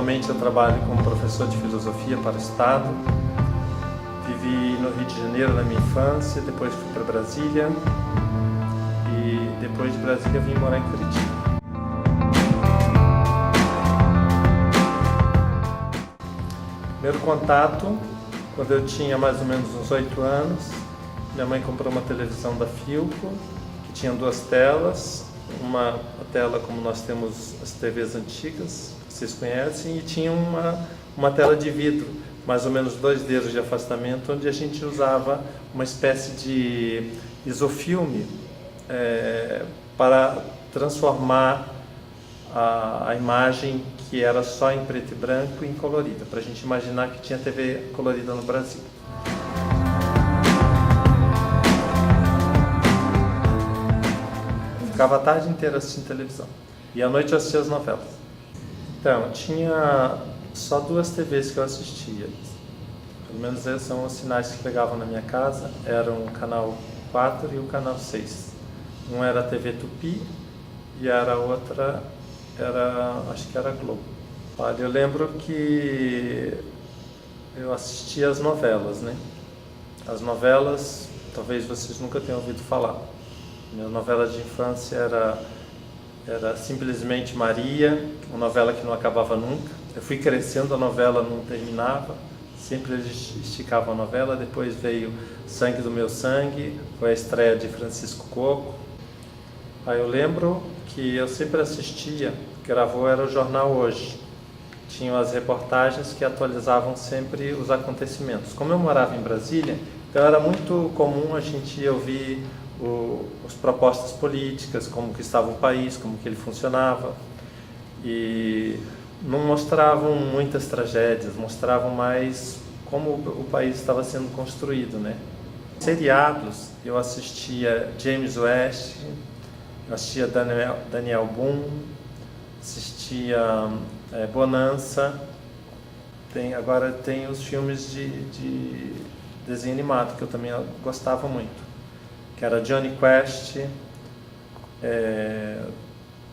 Atualmente eu trabalho como professor de filosofia para o Estado. Vivi no Rio de Janeiro na minha infância, depois fui para Brasília e depois de Brasília vim morar em Curitiba. Primeiro contato, quando eu tinha mais ou menos uns 8 anos, minha mãe comprou uma televisão da Philco, que tinha 2 telas, uma tela como nós temos as TVs antigas, que vocês conhecem, e tinha uma tela de vidro, mais ou menos 2 dedos de afastamento, onde a gente usava uma espécie de isofilme para transformar a imagem que era só em preto e branco em colorida, para a gente imaginar que tinha TV colorida no Brasil. Ficava a tarde inteira assistindo televisão e à noite eu assistia as novelas. Então, tinha só 2 TVs que eu assistia. Pelo menos esses são os sinais que pegavam na minha casa. Eram o canal 4 e o canal 6. Um era a TV Tupi e a outra acho que era a Globo. Olha, eu lembro que eu assistia as novelas, né? As novelas, talvez vocês nunca tenham ouvido falar. Minha novela de infância era Simplesmente Maria, uma novela que não acabava nunca. Eu fui crescendo, a novela não terminava, sempre eles esticavam a novela. Depois veio Sangue do Meu Sangue, foi a estreia de Francisco Coco. Aí eu lembro que eu sempre assistia, gravou era o Jornal Hoje. Tinham as reportagens que atualizavam sempre os acontecimentos. Como eu morava em Brasília, então era muito comum a gente ouvir as propostas políticas, como que estava o país, como que ele funcionava. E não mostravam muitas tragédias, mostravam mais como o país estava sendo construído, né? Seriados, eu assistia James West, eu assistia Daniel Boone, assistia Bonança. Agora tem os filmes de desenho animado, que eu também gostava muito, que era Johnny Quest,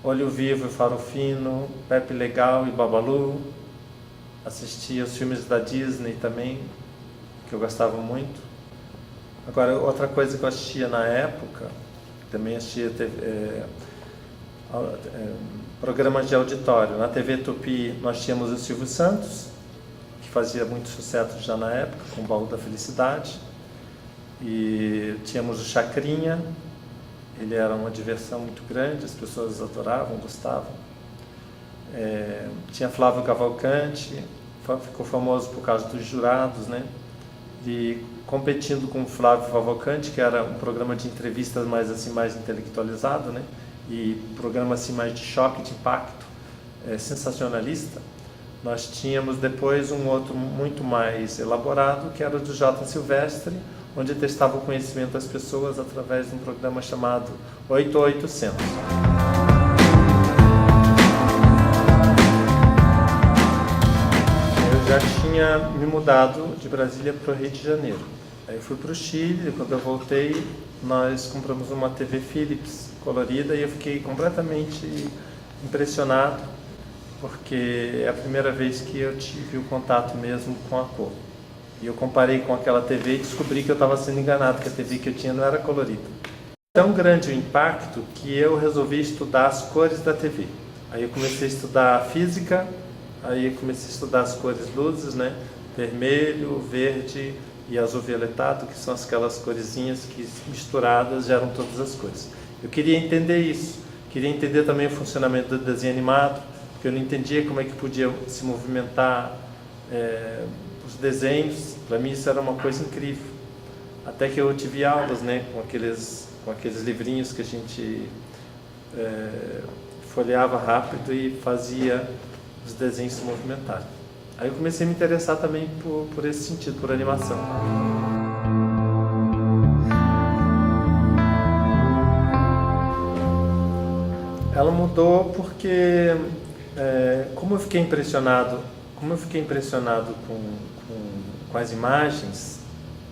Olho Vivo e Faro Fino, Pepe Legal e Babalu. Assistia os filmes da Disney também, que eu gostava muito. Agora, outra coisa que eu assistia na época, também assistia programas de auditório. Na TV Tupi nós tínhamos o Silvio Santos, que fazia muito sucesso já na época, com o Baú da Felicidade. E tínhamos o Chacrinha, ele era uma diversão muito grande, as pessoas adoravam, gostavam. Tinha Flávio Cavalcante, ficou famoso por causa dos jurados, né? E competindo com o Flávio Cavalcante, que era um programa de entrevistas mais intelectualizado, né? E programa assim mais de choque, de impacto, sensacionalista. Nós tínhamos depois um outro muito mais elaborado, que era o do J. Silvestre, onde testava o conhecimento das pessoas através de um programa chamado 8800. Eu já tinha me mudado de Brasília para o Rio de Janeiro. Aí eu fui para o Chile, e quando eu voltei, nós compramos uma TV Philips colorida e eu fiquei completamente impressionado, porque é a primeira vez que eu tive o contato mesmo com a cor. E eu comparei com aquela TV e descobri que eu estava sendo enganado, que a TV que eu tinha não era colorida. Tão grande o impacto que eu resolvi estudar as cores da TV. Aí eu comecei a estudar física, aí eu comecei a estudar as cores luzes, né? Vermelho, verde e azul violetado, que são aquelas coresinhas que misturadas geram todas as cores. Eu queria entender isso, queria entender também o funcionamento do desenho animado, porque eu não entendia como é que podia se movimentar os desenhos. Para mim isso era uma coisa incrível. Até que eu tive aulas, né, com aqueles livrinhos que a gente folheava rápido e fazia os desenhos se movimentarem. Aí eu comecei a me interessar também por esse sentido, por animação. Ela mudou porque, como eu fiquei impressionado com as imagens,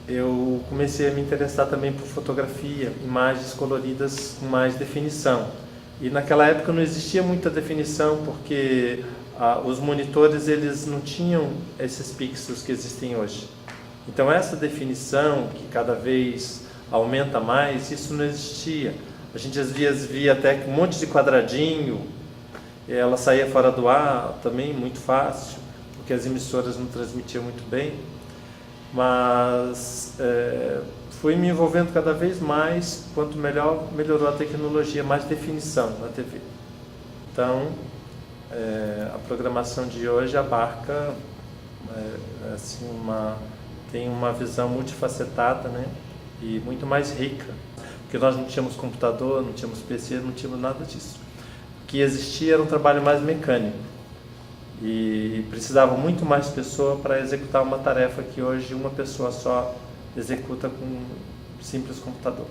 eu comecei a me interessar também por fotografia, imagens coloridas com mais definição. E naquela época não existia muita definição, porque os monitores eles não tinham esses pixels que existem hoje. Então essa definição que cada vez aumenta mais, isso não existia. A gente às vezes via até um monte de quadradinho, ela saía fora do ar também muito fácil, porque as emissoras não transmitiam muito bem. Mas fui me envolvendo cada vez mais, quanto melhorou a tecnologia, mais definição na TV. Então, a programação de hoje abarca assim, tem uma visão multifacetada, né? E muito mais rica, porque nós não tínhamos computador, não tínhamos PC, não tínhamos nada disso. O que existia era um trabalho mais mecânico e precisava muito mais pessoa para executar uma tarefa que hoje uma pessoa só executa com um simples computador.